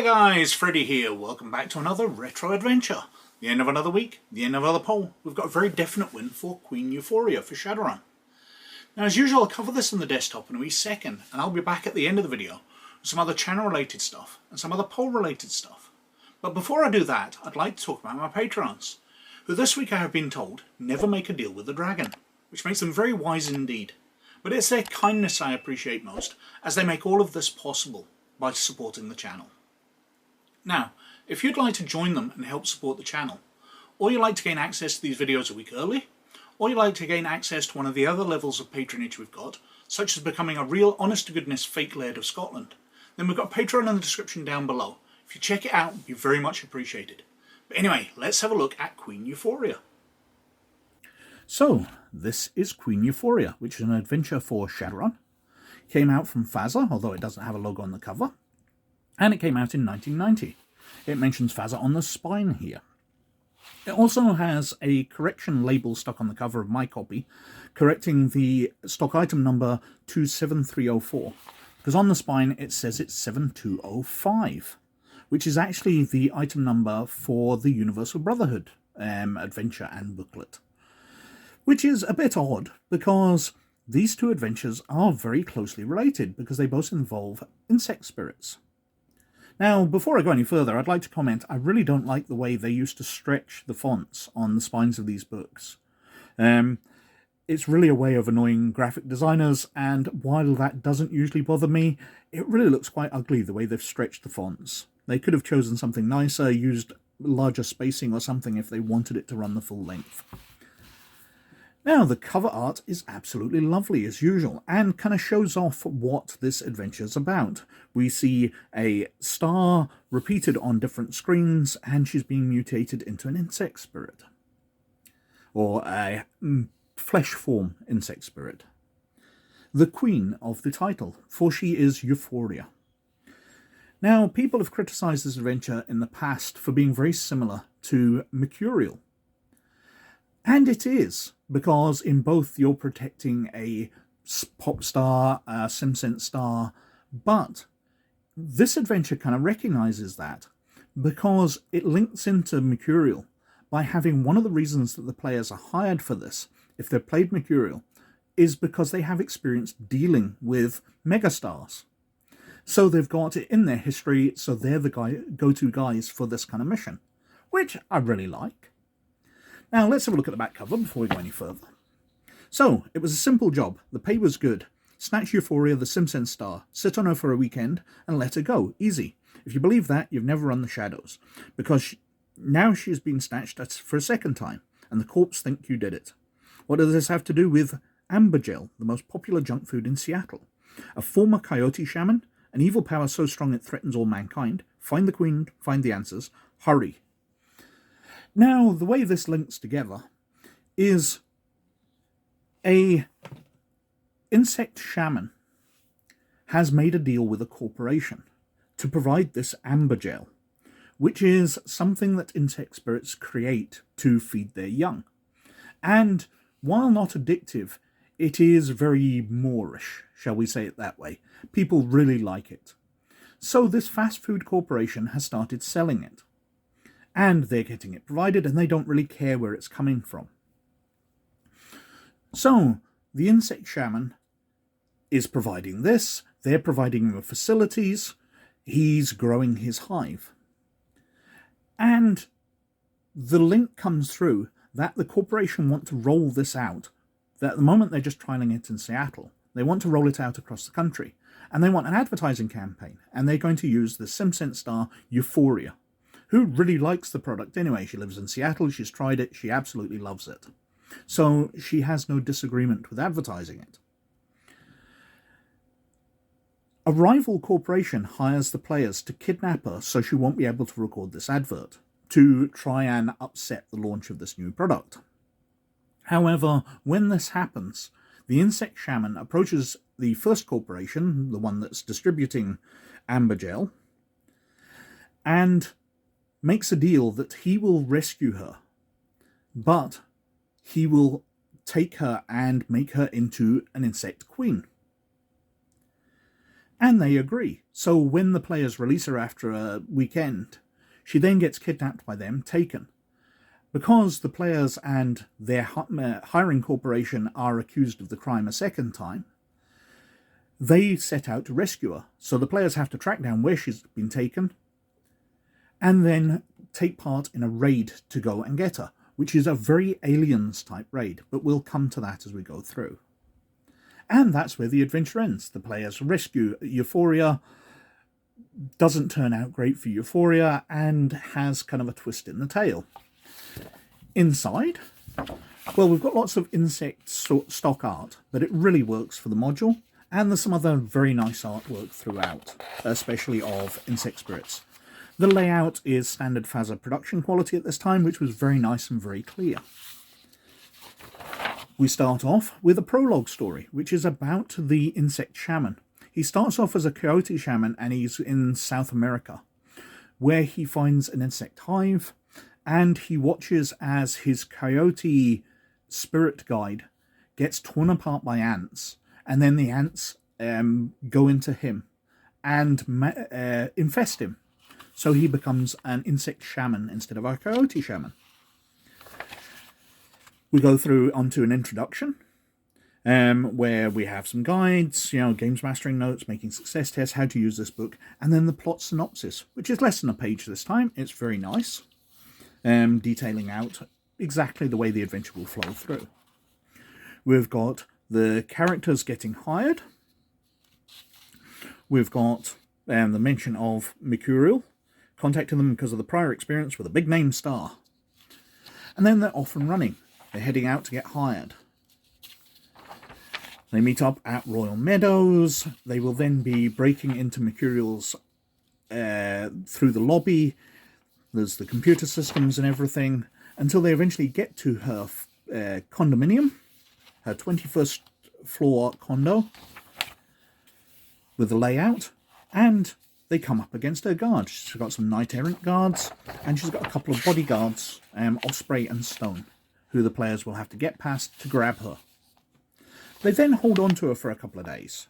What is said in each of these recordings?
Hi guys, Freddy here. Welcome back to another retro adventure. The end of another week, the end of another poll. We've got a very definite win for Queen Euphoria for Shadowrun. Now as usual, I'll cover this on the desktop in a wee second, and I'll be back at the end of the video with some other channel related stuff and some other poll related stuff. But before I do that, I'd like to talk about my patrons, who this week I have been told never make a deal with the dragon, which makes them very wise indeed. But it's their kindness I appreciate most, as they make all of this possible by supporting the channel. Now, if you'd like to join them and help support the channel, or you'd like to gain access to these videos a week early, or you'd like to gain access to one of the other levels of patronage we've got, such as becoming a real honest-to-goodness fake Laird of Scotland, then we've got Patreon in the description down below. If you check it out, it'd be very much appreciated. But anyway, let's have a look at Queen Euphoria. So, this is Queen Euphoria, which is an adventure for Shadowrun. Came out from FASA, although it doesn't have a logo on the cover. And it came out in 1990. It mentions FASA on the spine here. It also has a correction label stuck on the cover of my copy, correcting the stock item number 27304, because on the spine it says it's 7205, which is actually the item number for the Universal Brotherhood adventure and booklet, which is a bit odd because these two adventures are very closely related because they both involve insect spirits. Now, before I go any further, I'd like to comment, I really don't like the way they used to stretch the fonts on the spines of these books. It's really a way of annoying graphic designers, and while that doesn't usually bother me, it really looks quite ugly the way they've stretched the fonts. They could have chosen something nicer, used larger spacing or something if they wanted it to run the full length. Now, the cover art is absolutely lovely as usual and kind of shows off what this adventure is about. We see a star repeated on different screens and she's being mutated into an insect spirit. Or a flesh form insect spirit. The queen of the title, for she is Euphoria. Now, people have criticised this adventure in the past for being very similar to Mercurial. And it is, because in both you're protecting a pop star, a simsense star, but this adventure kind of recognises that because it links into Mercurial by having one of the reasons that the players are hired for this, if they've played Mercurial, is because they have experience dealing with megastars. So they've got it in their history, so they're the go-to guys for this kind of mission, which I really like. Now, let's have a look at the back cover before we go any further. So, it was a simple job. The pay was good. Snatch Euphoria, the simsense star. Sit on her for a weekend and let her go. Easy. If you believe that, you've never run the shadows. Because now she's been snatched for a second time, and the corps think you did it. What does this have to do with Ambergel, the most popular junk food in Seattle? A former Coyote shaman, an evil power so strong it threatens all mankind. Find the queen, find the answers. Hurry. Now, the way this links together is a insect shaman has made a deal with a corporation to provide this Ambergel, which is something that insect spirits create to feed their young. And while not addictive, it is very Moorish, shall we say it that way. People really like it. So this fast food corporation has started selling it. And they're getting it provided, and they don't really care where it's coming from. So, the insect shaman is providing this, they're providing him with facilities, he's growing his hive. And the link comes through that the corporation want to roll this out, that at the moment they're just trialing it in Seattle. They want to roll it out across the country, and they want an advertising campaign, and they're going to use the simsense star Euphoria, who really likes the product anyway. She lives in Seattle, she's tried it, she absolutely loves it. So she has no disagreement with advertising it. A rival corporation hires the players to kidnap her so she won't be able to record this advert, to try and upset the launch of this new product. However, when this happens, the insect shaman approaches the first corporation, the one that's distributing Ambergel, and makes a deal that he will rescue her, but he will take her and make her into an insect queen. And they agree. So when the players release her after a weekend, she then gets kidnapped by them, taken. Because the players and their hiring corporation are accused of the crime a second time, they set out to rescue her. So the players have to track down where she's been taken and then take part in a raid to go and get her, which is a very Aliens type raid, but we'll come to that as we go through. And that's where the adventure ends. The players rescue Euphoria, doesn't turn out great for Euphoria, and has kind of a twist in the tail. Inside, well, we've got lots of insect stock art, but it really works for the module, and there's some other very nice artwork throughout, especially of insect spirits. The layout is standard FASA production quality at this time, which was very nice and very clear. We start off with a prologue story, which is about the insect shaman. He starts off as a coyote shaman, and he's in South America, where he finds an insect hive, and he watches as his coyote spirit guide gets torn apart by ants, and then the ants go into him and infest him. So he becomes an insect shaman instead of a coyote shaman. We go through onto an introduction, where we have some guides, games mastering notes, making success tests, how to use this book, and then the plot synopsis, which is less than a page this time. It's very nice, detailing out exactly the way the adventure will flow through. We've got the characters getting hired. We've got the mention of Mercurial, contacting them because of the prior experience with a big name star. And then they're off and running. They're heading out to get hired. They meet up at Royal Meadows. They will then be breaking into Mercurial's through the lobby. There's the computer systems and everything, until they eventually get to her condominium, her 21st floor condo, with the layout, and they come up against her guard. She's got some knight errant guards, and she's got a couple of bodyguards, Osprey and Stone, who the players will have to get past to grab her. They then hold on to her for a couple of days.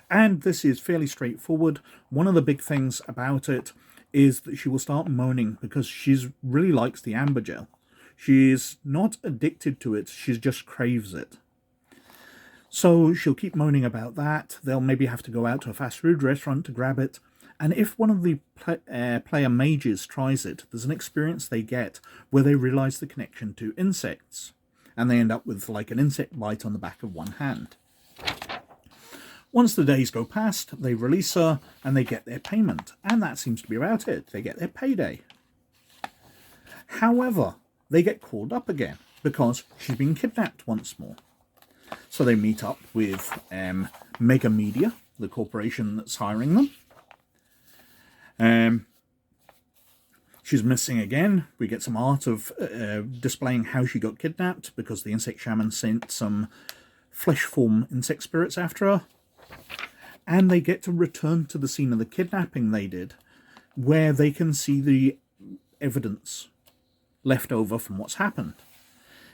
And this is fairly straightforward. One of the big things about it is that she will start moaning because she really likes the Ambergel. She's not addicted to it, she just craves it. So she'll keep moaning about that. They'll maybe have to go out to a fast food restaurant to grab it. And if one of the player mages tries it, there's an experience they get where they realise the connection to insects. And they end up with like an insect bite on the back of one hand. Once the days go past, they release her and they get their payment. And that seems to be about it. They get their payday. However, they get called up again because she's been kidnapped once more. So they meet up with Mega Media, the corporation that's hiring them. She's missing again. We get some art of displaying how she got kidnapped because the insect shaman sent some flesh form insect spirits after her. And they get to return to the scene of the kidnapping they did, where they can see the evidence left over from what's happened,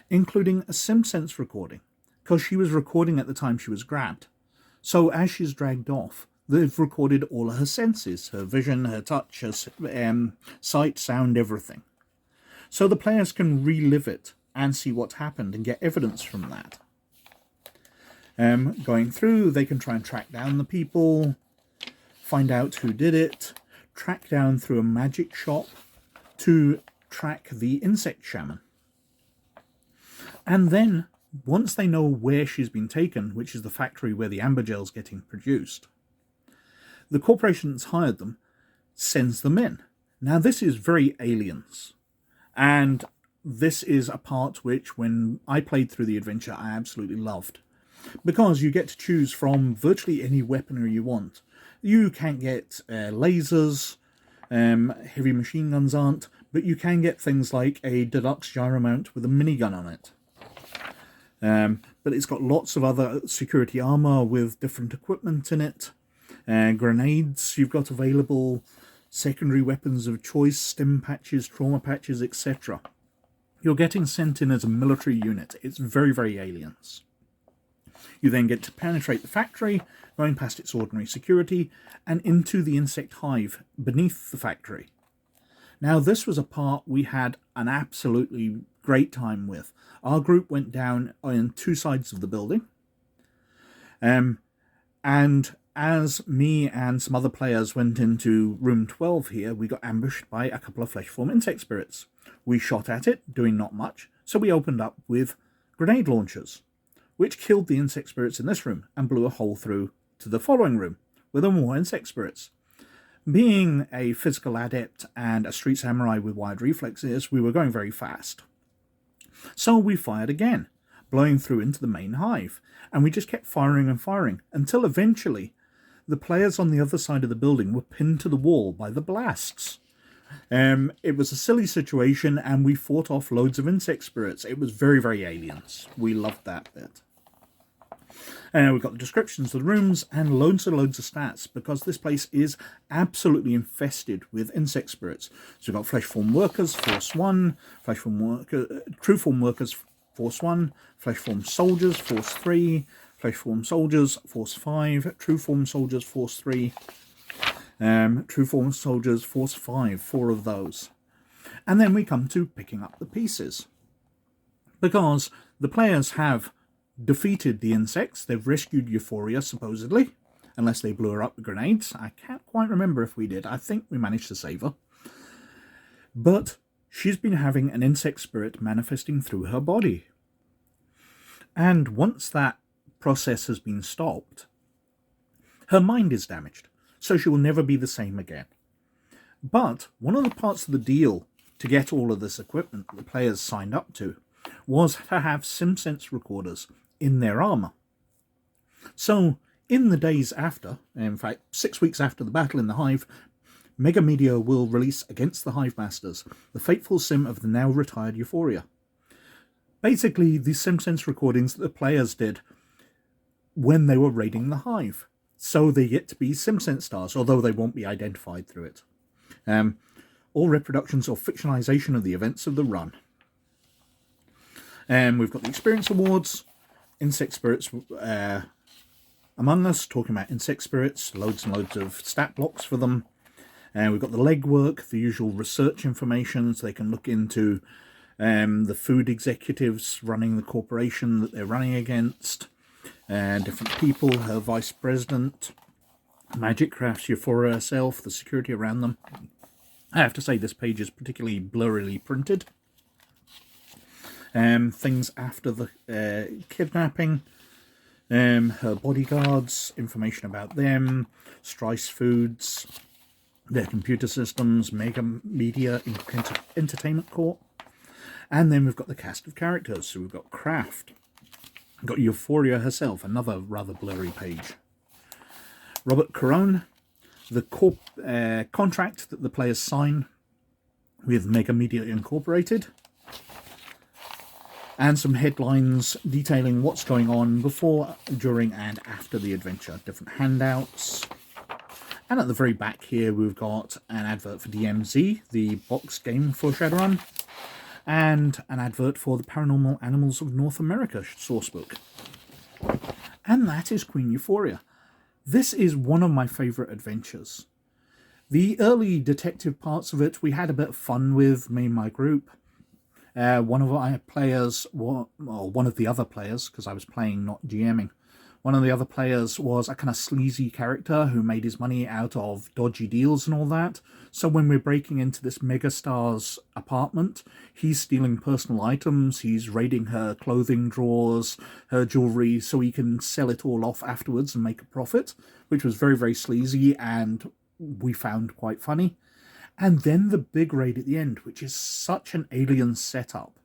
including a simsense recording, because she was recording at the time she was grabbed. So as she's dragged off, they've recorded all of her senses, her vision, her touch, her sight, sound, everything. So the players can relive it and see what happened and get evidence from that. Going through, they can try and track down the people, find out who did it, track down through a magic shop to track the insect shaman. And then, once they know where she's been taken, which is the factory where the Ambergel's getting produced, the corporation that's hired them sends them in. Now, this is very Aliens. And this is a part which, when I played through the adventure, I absolutely loved. Because you get to choose from virtually any weaponry you want. You can't get lasers, heavy machine guns aren't, but you can get things like a deluxe gyro mount with a minigun on it. But it's got lots of other security armor with different equipment in it. Grenades you've got available, secondary weapons of choice, stim patches, trauma patches, etc. You're getting sent in as a military unit. It's very, very Aliens. You then get to penetrate the factory, going past its ordinary security, and into the insect hive beneath the factory. Now, this was a part we had an absolutely great time with. Our group went down on two sides of the building. And as me and some other players went into room 12 here, we got ambushed by a couple of flesh-form insect spirits. We shot at it, doing not much, so we opened up with grenade launchers, which killed the insect spirits in this room and blew a hole through to the following room, where there were more insect spirits. Being a physical adept and a street samurai with wide reflexes, we were going very fast. So we fired again, blowing through into the main hive, and we just kept firing and firing, until eventually the players on the other side of the building were pinned to the wall by the blasts. It was a silly situation, and we fought off loads of insect spirits. It was very, very Aliens. We loved that bit. We've got the descriptions of the rooms and loads and loads of stats, because this place is absolutely infested with insect spirits. So we've got flesh form workers, force 1, true form workers, force 1, flesh form soldiers, force 3, flesh form soldiers, force 5, true form soldiers, force 3, true form soldiers, force 5, 4 of those. And then we come to picking up the pieces, because the players have defeated the insects. They've rescued Euphoria, supposedly, unless they blew her up with grenades. I can't quite remember if we did. I think we managed to save her. But she's been having an insect spirit manifesting through her body. And once that process has been stopped, her mind is damaged, so she will never be the same again. But one of the parts of the deal to get all of this equipment that the players signed up to was to have simsense recorders in their armor. So, in the days after, in fact 6 weeks after the battle in the hive, Mega Media will release against the Hive Masters the fateful sim of the now retired Euphoria. Basically, the simsense recordings that the players did when they were raiding the hive. So they get to be simsense stars, although they won't be identified through it. All reproductions or fictionalization of the events of the run. We've got the Experience Awards, Insect Spirits Among Us, talking about insect spirits, loads and loads of stat blocks for them. We've got the legwork, the usual research information, so they can look into the food executives running the corporation that they're running against, different people, her vice president, Magic Crafts, Euphoria herself, the security around them. I have to say this page is particularly blurrily printed. Things after the kidnapping, her bodyguards, information about them, Strice Foods, their computer systems, Mega Media Entertainment Corp. And then we've got the cast of characters. So we've got Kraft, we've got Euphoria herself, another rather blurry page. Robert Carone, the contract that the players sign with Mega Media Incorporated, and some headlines detailing what's going on before, during, and after the adventure. Different handouts. And at the very back here, we've got an advert for DMZ, the box game for Shadowrun, and an advert for the Paranormal Animals of North America sourcebook. And that is Queen Euphoria. This is one of my favourite adventures. The early detective parts of it we had a bit of fun with, me and my group. One of the other players, because I was playing, not GMing, one of the other players was a kind of sleazy character who made his money out of dodgy deals and all that. So when we're breaking into this megastar's apartment, he's stealing personal items, he's raiding her clothing drawers, her jewellery, so he can sell it all off afterwards and make a profit, which was very, very sleazy and we found quite funny. And then the big raid at the end, which is such an alien setup.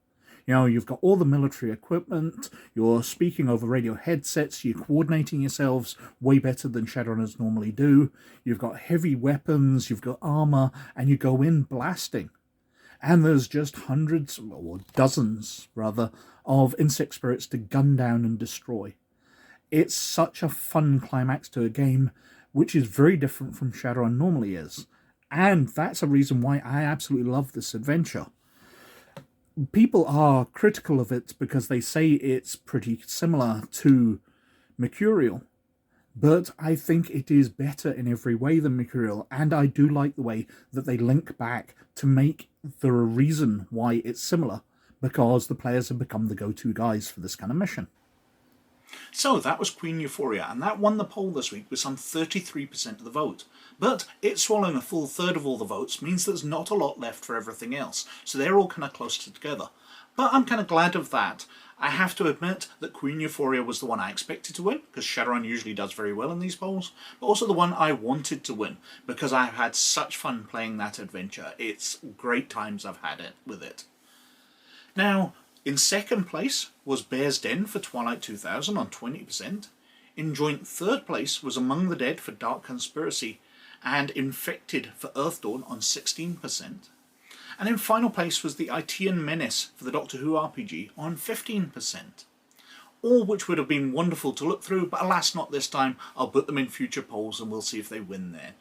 You know, you've got all the military equipment, you're speaking over radio headsets, you're coordinating yourselves way better than Shadowrunners normally do. You've got heavy weapons, you've got armor, and you go in blasting. And there's just hundreds, or dozens, rather, of insect spirits to gun down and destroy. It's such a fun climax to a game, which is very different from Shadowrun normally is. And that's a reason why I absolutely love this adventure. People are critical of it because they say it's pretty similar to Mercurial, but I think it is better in every way than Mercurial, and I do like the way that they link back to make there a reason why it's similar, because the players have become the go-to guys for this kind of mission. So that was Queen Euphoria, and that won the poll this week with some 33% of the vote. But it swallowing a full third of all the votes means there's not a lot left for everything else, so they're all kind of close together. But I'm kind of glad of that. I have to admit that Queen Euphoria was the one I expected to win, because Shadowrun usually does very well in these polls, but also the one I wanted to win, because I've had such fun playing that adventure. It's great times I've had it with it. Now, in second place was Bear's Den for Twilight 2000 on 20%. In joint third place was Among the Dead for Dark Conspiracy and Infected for Earthdawn on 16%. And in final place was the Itian Menace for the Doctor Who RPG on 15%. All which would have been wonderful to look through, but alas not this time. I'll put them in future polls and we'll see if they win there.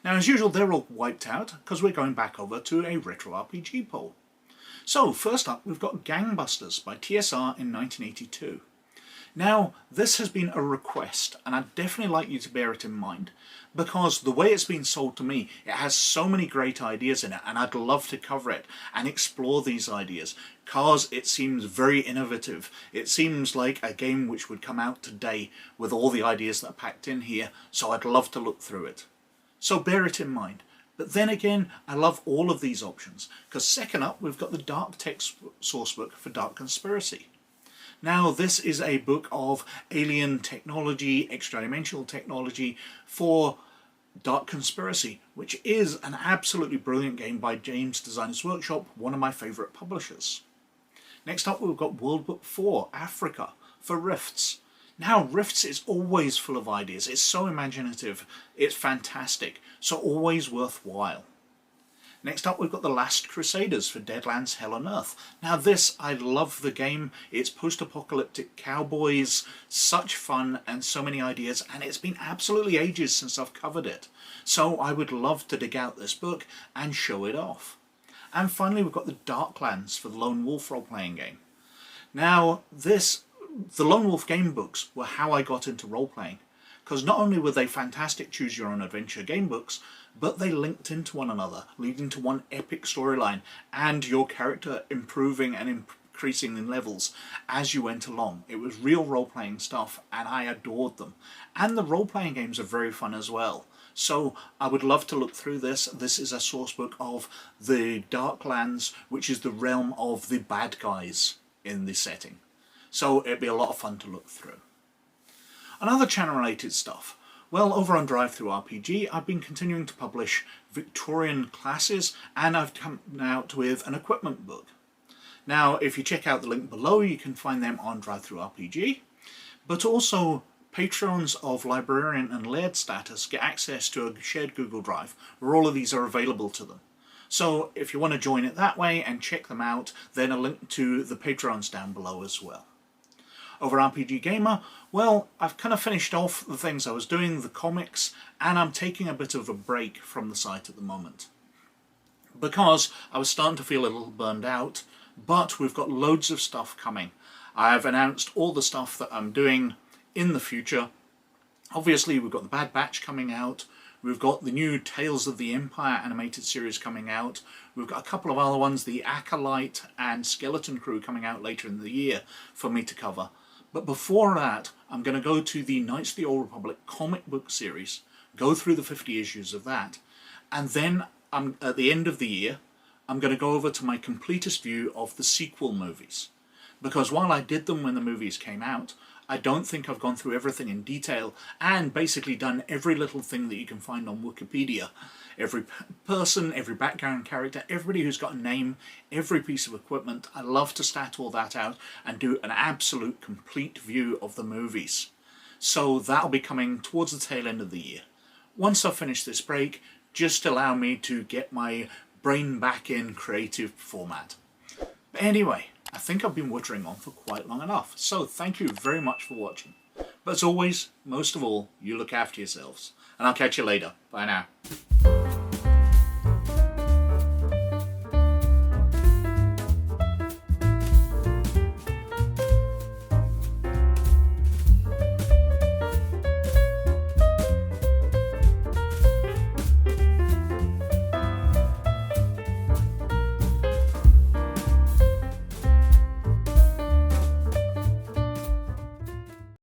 Now as usual they're all wiped out because we're going back over to a retro RPG poll. So first up we've got Gangbusters by TSR in 1982. Now this has been a request and I'd definitely like you to bear it in mind, because the way it's been sold to me, it has so many great ideas in it and I'd love to cover it and explore these ideas, because it seems very innovative. It seems like a game which would come out today with all the ideas that are packed in here, so I'd love to look through it. So bear it in mind. But then again, I love all of these options, because second up we've got the Dark Text Sourcebook for Dark Conspiracy. Now this is a book of alien technology, extra-dimensional technology for Dark Conspiracy, which is an absolutely brilliant game by James Designers Workshop, one of my favourite publishers. Next up we've got World Book 4, Africa, for Rifts. Now Rifts is always full of ideas, it's so imaginative, it's fantastic, so always worthwhile. Next up we've got The Last Crusaders for Deadlands Hell on Earth. Now this, I love the game, it's post-apocalyptic cowboys, such fun and so many ideas, and it's been absolutely ages since I've covered it. So I would love to dig out this book and show it off. And finally we've got The Darklands for the Lone Wolf role-playing game. Now the Lone Wolf game books were how I got into role-playing, because not only were they fantastic choose-your-own-adventure game books, but they linked into one another, leading to one epic storyline, and your character improving and increasing in levels as you went along. It was real role-playing stuff, and I adored them. And the role-playing games are very fun as well. So I would love to look through this. This is a sourcebook of the Darklands, which is the realm of the bad guys in the setting. So it'd be a lot of fun to look through. Another channel-related stuff. Well, over on DrivethruRPG, I've been continuing to publish Victorian classes, and I've come out with an equipment book. Now, if you check out the link below, you can find them on DrivethruRPG, but also patrons of Librarian and Laird status get access to a shared Google Drive, where all of these are available to them. So if you want to join it that way and check them out, then a link to the patrons down below as well. Over RPG Gamer, well, I've kind of finished off the things I was doing, the comics, and I'm taking a bit of a break from the site at the moment, because I was starting to feel a little burned out, but we've got loads of stuff coming. I've announced all the stuff that I'm doing in the future. Obviously, we've got the Bad Batch coming out, we've got the new Tales of the Empire animated series coming out, we've got a couple of other ones, the Acolyte and Skeleton Crew, coming out later in the year for me to cover. But before that, I'm going to go to the Knights of the Old Republic comic book series, go through the 50 issues of that, and then at the end of the year, I'm going to go over to my completest view of the sequel movies. Because while I did them when the movies came out, I don't think I've gone through everything in detail and basically done every little thing that you can find on Wikipedia. Every person, every background character, everybody who's got a name, every piece of equipment. I love to stat all that out and do an absolute complete view of the movies. So that'll be coming towards the tail end of the year. Once I've finished this break, just allow me to get my brain back in creative format. But anyway, I think I've been wittering on for quite long enough, so thank you very much for watching. But as always, most of all, you look after yourselves, and I'll catch you later. Bye now.